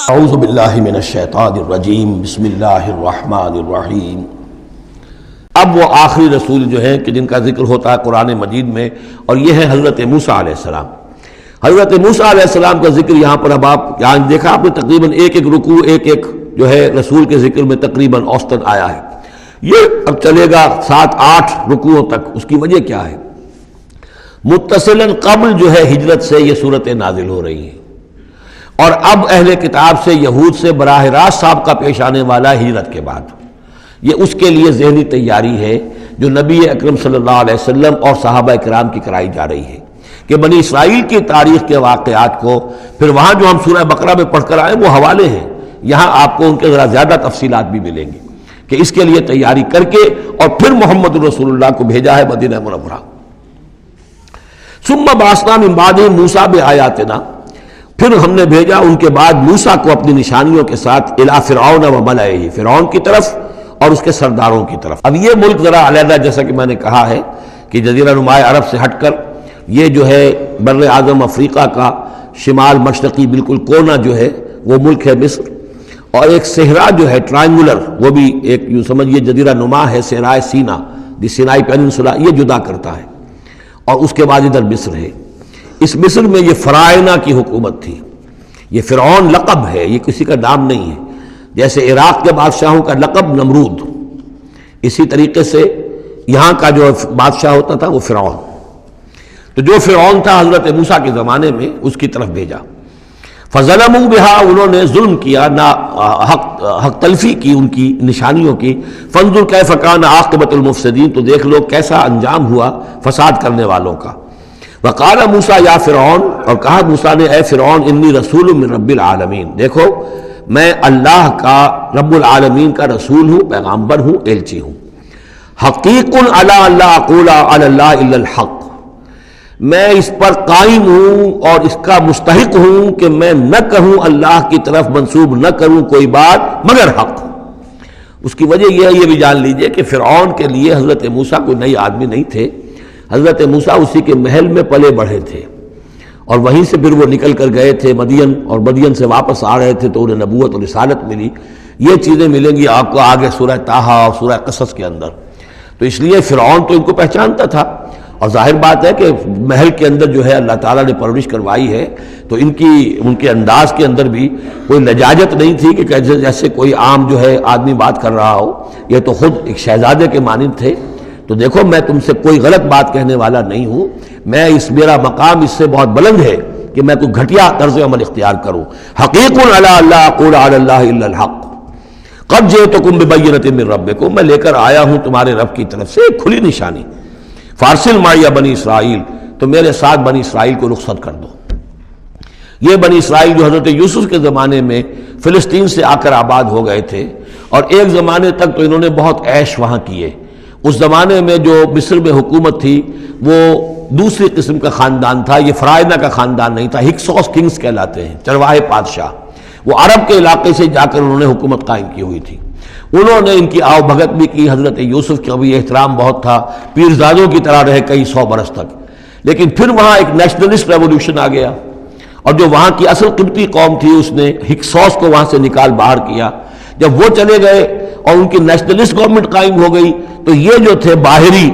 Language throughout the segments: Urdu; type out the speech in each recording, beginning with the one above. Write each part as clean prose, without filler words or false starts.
اعوذ باللہ من الشیطان الرجیم، بسم اللہ الرحمن الرحیم۔ اب وہ آخری رسول جو ہیں کہ جن کا ذکر ہوتا ہے قرآن مجید میں، اور یہ ہے حضرت موسیٰ علیہ السلام۔ حضرت موسیٰ علیہ السلام کا ذکر یہاں پر اب آپ یہاں دیکھا آپ نے تقریباً ایک رکوع ایک جو ہے رسول کے ذکر میں تقریباً اوسطاً آیا ہے۔ یہ اب چلے گا 7-8 رکوعوں تک۔ اس کی وجہ کیا ہے؟ متصلاً قبل جو ہے ہجرت سے یہ صورتیں نازل ہو رہی ہیں، اور اب اہل کتاب سے یہود سے براہ راست سابقہ پیش آنے والا ہجرت کے بعد۔ یہ اس کے لیے ذہنی تیاری ہے جو نبی اکرم صلی اللہ علیہ وسلم اور صحابہ کرام کی کرائی جا رہی ہے، کہ بنی اسرائیل کی تاریخ کے واقعات کو پھر وہاں جو ہم سورہ بقرہ میں پڑھ کر آئے وہ حوالے ہیں، یہاں آپ کو ان کے ذرا زیادہ تفصیلات بھی ملیں گی کہ اس کے لیے تیاری کر کے اور پھر محمد رسول اللہ کو بھیجا ہے مدینہ منورہ۔ ثم بعثنا من بعدہ موسیٰ بآیاتنا، پھر ہم نے بھیجا ان کے بعد موسیٰ کو اپنی نشانیوں کے ساتھ الی فرعون و ملئہ، فرعون کی طرف اور اس کے سرداروں کی طرف۔ اب یہ ملک ذرا علیحدہ، جیسا کہ میں نے کہا ہے کہ جزیرہ نماء عرب سے ہٹ کر یہ جو ہے بر اعظم افریقہ کا شمال مشرقی بالکل کونا جو ہے وہ ملک ہے مصر، اور ایک صحرا جو ہے ٹرائنگولر، وہ بھی ایک یوں سمجھیے جزیرہ نما ہے، صحرائے سینا، دی سینائی پیننسولا، یہ جدا کرتا ہے، اور اس کے بعد ادھر مصر ہے۔ اس مصر میں یہ فرعونہ کی حکومت تھی۔ یہ فرعون لقب ہے، یہ کسی کا نام نہیں ہے، جیسے عراق کے بادشاہوں کا لقب نمرود، اسی طریقے سے یہاں کا جو بادشاہ ہوتا تھا وہ فرعون۔ تو جو فرعون تھا حضرت موسیٰ کے زمانے میں اس کی طرف بھیجا۔ فظلموا بہا، انہوں نے ظلم کیا، حق تلفی کی ان کی نشانیوں کی۔ فانظر کیف کان عاقبۃ المفسدین، تو دیکھ لو کیسا انجام ہوا فساد کرنے والوں کا۔ وقال موسیٰ یا فرعون، اور کہا موسیٰ نے اے فرعون انی رسول من رب العالمین، دیکھو میں اللہ کا رب العالمین کا رسول ہوں، پیغامبر ہوں، ایلچی ہوں۔ حقیق علی اللہ اقول علی اللہ الا الحق، میں اس پر قائم ہوں اور اس کا مستحق ہوں کہ میں نہ کہوں اللہ کی طرف منسوب نہ کروں کوئی بات مگر حق۔ اس کی وجہ یہ ہے، یہ بھی جان لیجئے کہ فرعون کے لیے حضرت موسیٰ کوئی نئی آدمی نہیں تھے۔ حضرت موسیٰ اسی کے محل میں پلے بڑھے تھے، اور وہیں سے پھر وہ نکل کر گئے تھے مدین، اور مدین سے واپس آ رہے تھے تو انہیں نبوت اور رسالت ملی۔ یہ چیزیں ملیں گی آپ کو آگے سورہ طٰہٰ اور سورہ قصص کے اندر۔ تو اس لیے فرعون تو ان کو پہچانتا تھا، اور ظاہر بات ہے کہ محل کے اندر جو ہے اللہ تعالیٰ نے پرورش کروائی ہے، تو ان کے انداز کے اندر بھی کوئی لجاجت نہیں تھی کہ جیسے کوئی عام جو ہے آدمی بات کر رہا ہو، یہ تو خود ایک شہزادے کے مانند تھے۔ تو دیکھو میں تم سے کوئی غلط بات کہنے والا نہیں ہوں، میرا مقام اس سے بہت بلند ہے کہ میں کوئی گھٹیا طرز عمل اختیار کروں۔ حقیق علی اللہ اقول علی اللہ الا الحق قد جئتکم ببینۃ من ربکم، میں لے کر آیا ہوں تمہارے رب کی طرف سے ایک کھلی نشانی۔ فارسل معی بنی اسرائیل، تو میرے ساتھ بنی اسرائیل کو رخصت کر دو۔ یہ بنی اسرائیل جو حضرت یوسف کے زمانے میں فلسطین سے آ کر آباد ہو گئے تھے، اور ایک زمانے تک تو انہوں نے بہت عیش وہاں کیے۔ اس زمانے میں جو مصر میں حکومت تھی وہ دوسری قسم کا خاندان تھا، یہ فرعونہ کا خاندان نہیں تھا، ہکسوس کنگز کہلاتے ہیں، چرواہے بادشاہ۔ وہ عرب کے علاقے سے جا کر انہوں نے حکومت قائم کی ہوئی تھی۔ انہوں نے ان کی آؤ بھگت بھی کی، حضرت یوسف کا بھی احترام بہت تھا، پیرزادوں کی طرح رہے کئی 100 برس تک۔ لیکن پھر وہاں ایک نیشنلسٹ ریولوشن آ گیا، اور جو وہاں کی اصل قبطی قوم تھی اس نے ہکسوس کو وہاں سے نکال باہر کیا۔ جب وہ چلے گئے اور ان کی نیشنلسٹ گورنمنٹ قائم ہو گئی، تو یہ جو تھے باہری،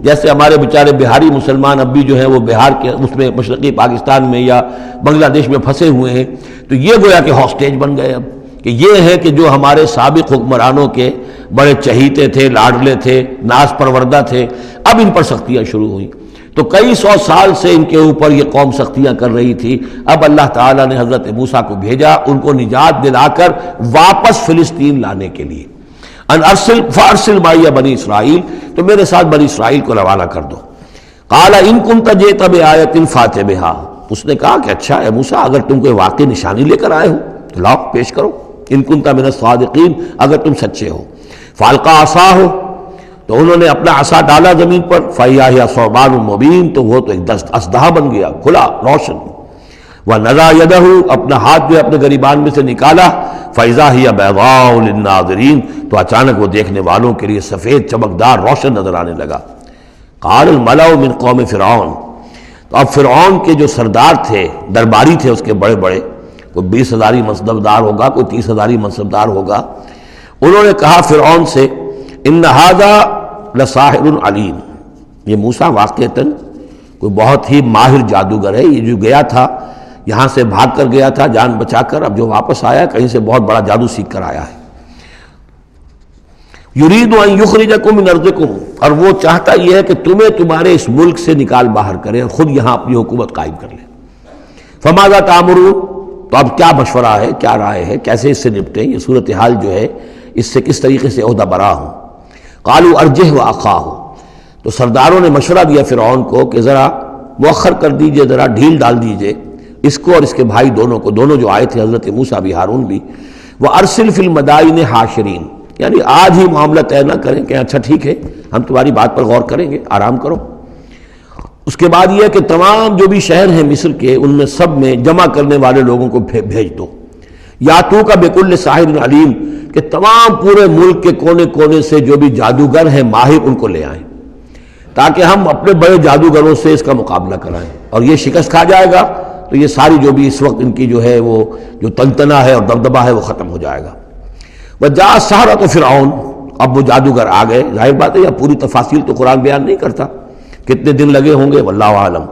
جیسے ہمارے بیچارے بہاری مسلمان اب بھی جو ہیں وہ بہار کے اس میں مشرقی پاکستان میں یا بنگلہ دیش میں پھنسے ہوئے ہیں، تو یہ گویا کہ ہاسٹیج بن گئے اب، کہ یہ ہے کہ جو ہمارے سابق حکمرانوں کے بڑے چہیتے تھے، لاڈلے تھے، ناز پروردہ تھے، اب ان پر سختیاں شروع ہوئیں۔ تو کئی 100 سال سے ان کے اوپر یہ قوم سختیاں کر رہی تھی۔ اب اللہ تعالیٰ نے حضرت موسیٰ کو بھیجا ان کو نجات دلا کر واپس فلسطین لانے کے لیے۔ ان ارسل فارسل معی بنی اسرائیل، تو میرے ساتھ بنی اسرائیل کو روانہ کر دو۔ قال ان کنت جئت بآیۃ فأت بہا، اس نے کہا کہ اچھا اے موسیٰ اگر تم کوئی واقعی نشانی لے کر آئے ہو تو لاؤ پیش کرو، ان کنت من الصادقین، اگر تم سچے ہو۔ فالقى عصاہ، تو انہوں نے اپنا عصا ڈالا زمین پر، فإذا هي ثعبان مبین، تو وہ تو ایک اسدحہ بن گیا کھلا روشن۔ وَنَزَعَ يَدَهُ، اپنا ہاتھ جو اپنے گریبان میں سے نکالا، فَإِذَا هِيَ بَيْضَاءُ لِلنَّاظِرِينَ، تو اچانک وہ دیکھنے والوں کے لیے سفید چمکدار روشن نظر آنے لگا۔ قال الملأ من قوم فرعون، تو اب فرعون کے جو سردار تھے، درباری تھے اس کے بڑے بڑے، کوئی 20,000 منصبدار ہوگا، کوئی 30,000 منصبدار ہوگا۔ انہوں نے کہا فرعون سے ان ھذا لساحر علیم، یہ موسیٰ واقعتاً کوئی بہت ہی ماہر جادوگر ہے، یہ جو گیا تھا یہاں سے بھاگ کر گیا تھا جان بچا کر، اب جو واپس آیا کہیں سے بہت بڑا جادو سیکھ کر آیا ہے۔ یرید ان یخرجکم من ارضکم، اور وہ چاہتا یہ ہے کہ تمہیں تمہارے اس ملک سے نکال باہر کرے اور خود یہاں اپنی حکومت قائم کر لے۔ فماذا تأمرون، تو اب کیا مشورہ ہے، کیا رائے ہے، کیسے اس سے نپٹیں، یہ صورتحال جو ہے اس سے کس طریقے سے عہدہ برا ہوں۔ قالوا ارجہ واخاہ، تو سرداروں نے مشورہ دیا فرعون کو کہ ذرا مؤخر کر دیجئے، ذرا ڈھیل ڈال دیجئے اس کو اور اس کے بھائی دونوں کو، دونوں جو آئے تھے حضرت موسیٰ بھی ہارون بھی۔ وارسل فی المدائن حاشرین، یعنی آج ہی معاملہ طے نہ کریں کہ اچھا ٹھیک ہے ہم تمہاری بات پر غور کریں گے، آرام کرو۔ اس کے بعد یہ کہ تمام جو بھی شہر ہیں مصر کے ان میں سب میں جمع کرنے والے لوگوں کو بھیج دو، یا تو کا بکل ساحر علیم، کہ تمام پورے ملک کے کونے کونے سے جو بھی جادوگر ہیں ماہر ان کو لے آئیں، تاکہ ہم اپنے بڑے جادوگروں سے اس کا مقابلہ کرائیں، اور یہ شکست کھا جائے گا تو یہ ساری جو بھی اس وقت ان کی جو ہے وہ جو تنتنا ہے اور دبدبہ ہے وہ ختم ہو جائے گا۔ وجاء السحرۃ فرعون، اب وہ جادوگر آ گئے، ظاہر بات ہے یہ پوری تفاصیل تو قرآن بیان نہیں کرتا، کتنے دن لگے ہوں گے واللہ عالم۔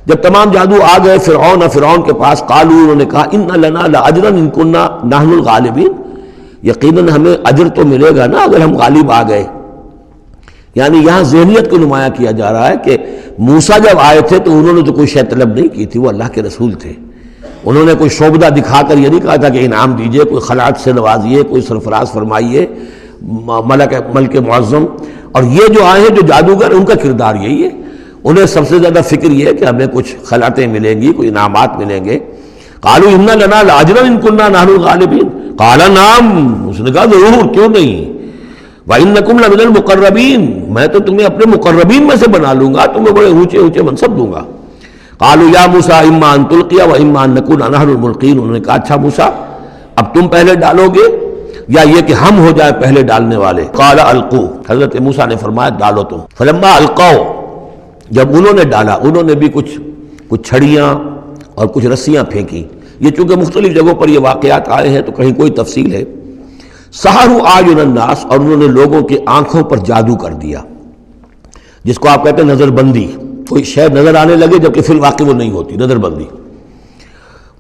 جب تمام جادو آ گئے فرعون کے پاس، قالوا، انہوں نے کہا ان لنا لاجرا ان کنا نحن الغالبین، یقیناً ہمیں اجر تو ملے گا نا اگر ہم غالب آ گئے۔ یعنی یہاں ذہنیت کو نمایاں کیا جا رہا ہے کہ موسیٰ جب آئے تھے تو انہوں نے تو کوئی شے طلب نہیں کی تھی، وہ اللہ کے رسول تھے، انہوں نے کوئی شعبدہ دکھا کر یہ نہیں کہا تھا کہ انعام دیجئے، کوئی خلعت سے نوازیے، کوئی سرفراز فرمائیے، ملک معظم۔ اور یہ جو آئے ہیں جو جادوگر ان کا کردار یہی ہے، انہیں سب سے زیادہ فکر یہ ہے کہ ہمیں کچھ خلعتیں ملیں گی، کوئی انعامات ملیں گے۔ قالوا ان لنا لاجرا ان كنا نحن الغالبین، قال نعم، اس نے کہا ضرور، کیوں نہیں، وَإِنَّكُمْ لَمِنَ الْمُقَرَّبِينَ، میں تو تمہیں اپنے مقربین میں سے بنا لوں گا، تمہیں بڑے اونچے اونچے منصب دوں گا۔ قالوا یا موسیٰ اما ان تلقی واما ان نکون نحن الملقین، انہوں نے کہا اچھا موسیٰ اب تم پہلے ڈالو گے یا یہ کہ ہم ہو جائے پہلے ڈالنے والے۔ قال القوا، حضرت موسیٰ نے فرمایا ڈالو تم۔ فلما القوا، جب انہوں نے ڈالا، انہوں نے بھی کچھ چھڑیاں اور کچھ رسیاں پھینکی، یہ چونکہ مختلف جگہوں پر یہ واقعات آئے ہیں تو کہیں کوئی تفصیل ہے۔ سحروا اعین الناس، اور انہوں نے لوگوں کی آنکھوں پر جادو کر دیا، جس کو آپ کہتے ہیں نظر بندی، کوئی شے نظر آنے لگے جبکہ فی الواقع وہ نہیں ہوتی، نظر بندی۔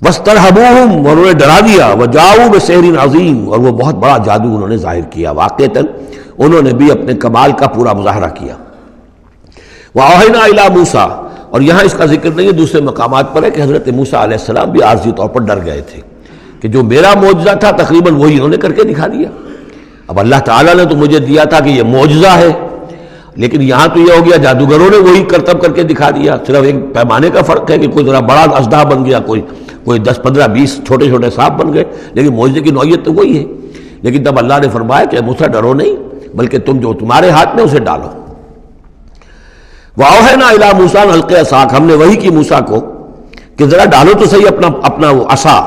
واسترہبوہم، اور انہوں نے ڈرا دیا، وجاؤوا بسحر عظیم، اور وہ بہت بڑا جادو انہوں نے ظاہر کیا، واقعتاً انہوں نے بھی اپنے کمال کا پورا مظاہرہ کیا۔ وَأَوْحَيْنَا إِلَىٰ مُوسَىٰ، اور یہاں اس کا ذکر نہیں ہے، دوسرے مقامات پر ہے کہ حضرت موسیٰ علیہ السلام بھی عارضی طور پر ڈر گئے تھے کہ جو میرا معجزہ تھا تقریباً وہی انہوں نے کر کے دکھا دیا۔ اب اللہ تعالیٰ نے تو مجھے دیا تھا کہ یہ معجزہ ہے، لیکن یہاں تو یہ ہو گیا جادوگروں نے وہی کرتب کر کے دکھا دیا، صرف ایک پیمانے کا فرق ہے کہ کوئی ذرا بڑا اژدہا بن گیا، کوئی 10 15 20 چھوٹے چھوٹے سانپ بن گئے، لیکن معجزے کی نوعیت تو وہی ہے۔ لیکن تب اللہ نے فرمایا کہ موسیٰ ڈرو نہیں، بلکہ تم جو تمہارے ہاتھ میں اسے ڈالو۔ وَأَوْحَيْنَا إِلَىٰ مُوسَىٰ أَنْ أَلْقِ عَصَاكَ، ہم نے وہی کی موسیٰ کو کہ ذرا ڈالو تو صحیح اپنا وہ عصا۔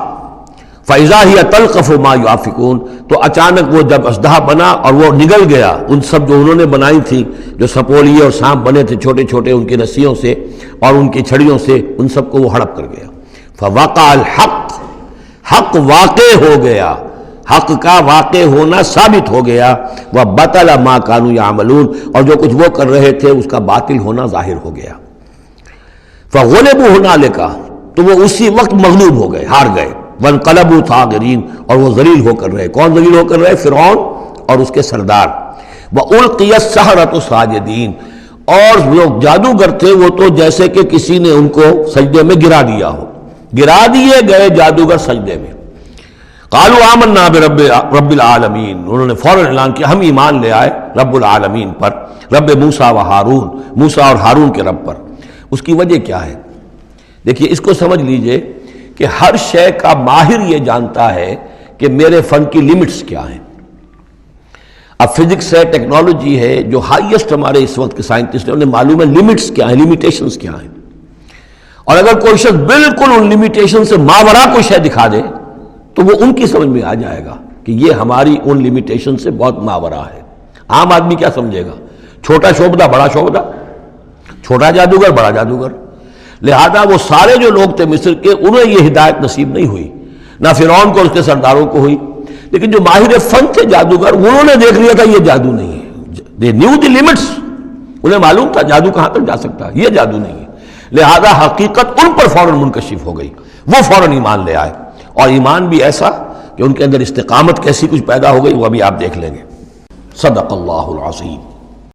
فَإِذَا هِيَ تَلْقَفُ مَا يَأْفِكُونَ، تو اچانک وہ جب اژدہا بنا اور وہ نگل گیا ان سب جو انہوں نے بنائی تھی، جو سپولیے اور سانپ بنے تھے چھوٹے چھوٹے ان کی رسیوں سے اور ان کی چھڑیوں سے، ان سب کو وہ ہڑپ کر گیا۔ فَوَقَعَ الْحَقُّ، حق واقع ہو گیا، حق کا واقع ہونا ثابت ہو گیا۔ وَبَطَلَ مَا كَانُوا يَعْمَلُونَ، اور جو کچھ وہ کر رہے تھے اس کا باطل ہونا ظاہر ہو گیا۔ فَغُلِبُوا هُنَالِكَ، تو وہ اسی وقت مغلوب ہو گئے، ہار گئے۔ وَانْقَلَبُوا صَاغِرِينَ، اور وہ ذلیل ہو کر رہے۔ کون ذلیل ہو کر رہے؟ فرعون اور اس کے سردار۔ وَأُلْقِيَ السَّحَرَةُ سَاجِدِينَ، اور جو جادوگر تھے وہ تو جیسے کہ کسی نے ان کو سجدے میں گرا دیا ہو، گرا دیے گئے جادوگر سجدے میں۔ قالوا آمنا برب العالمین، انہوں نے فوراً اعلان کیا ہم ایمان لے آئے رب العالمین پر، رب موسیٰ و ہارون، موسیٰ اور ہارون کے رب پر۔ اس کی وجہ کیا ہے؟ دیکھیے اس کو سمجھ لیجئے کہ ہر شے کا ماہر یہ جانتا ہے کہ میرے فن کی لیمٹس کیا ہیں۔ اب فزکس ہے، ٹیکنالوجی ہے، جو ہائیسٹ ہمارے اس وقت کے سائنٹسٹ ہیں انہیں معلوم ہے لیمٹس کیا ہیں، لیمیٹیشنز کیا ہیں، اور اگر کوئی شخص بالکل ان لیمیٹیشن سے ماورا کوئی شے دکھا دے تو وہ ان کی سمجھ میں آ جائے گا کہ یہ ہماری ان لیمیٹیشن سے بہت ماورا ہے۔ عام آدمی کیا سمجھے گا؟ چھوٹا شعبدہ بڑا شعبدہ، چھوٹا جادوگر بڑا جادوگر۔ لہذا وہ سارے جو لوگ تھے مصر کے انہیں یہ ہدایت نصیب نہیں ہوئی، نہ فرعون کو اس کے سرداروں کو ہوئی. لیکن جو ماہر فن تھے جادوگر، انہوں نے دیکھ لیا تھا یہ جادو نہیں ہے. they knew the limits. انہیں معلوم تھا جادو کہاں تک جا سکتا ہے، یہ جادو نہیں ہے. لہذا حقیقت ان پر فوراً منکشف ہو گئی، وہ فوراً ایمان لے آئے. اور ایمان بھی ایسا کہ ان کے اندر استقامت کیسی کچھ پیدا ہو گئی، وہ ابھی آپ دیکھ لیں گے. صدق اللہ العظیم.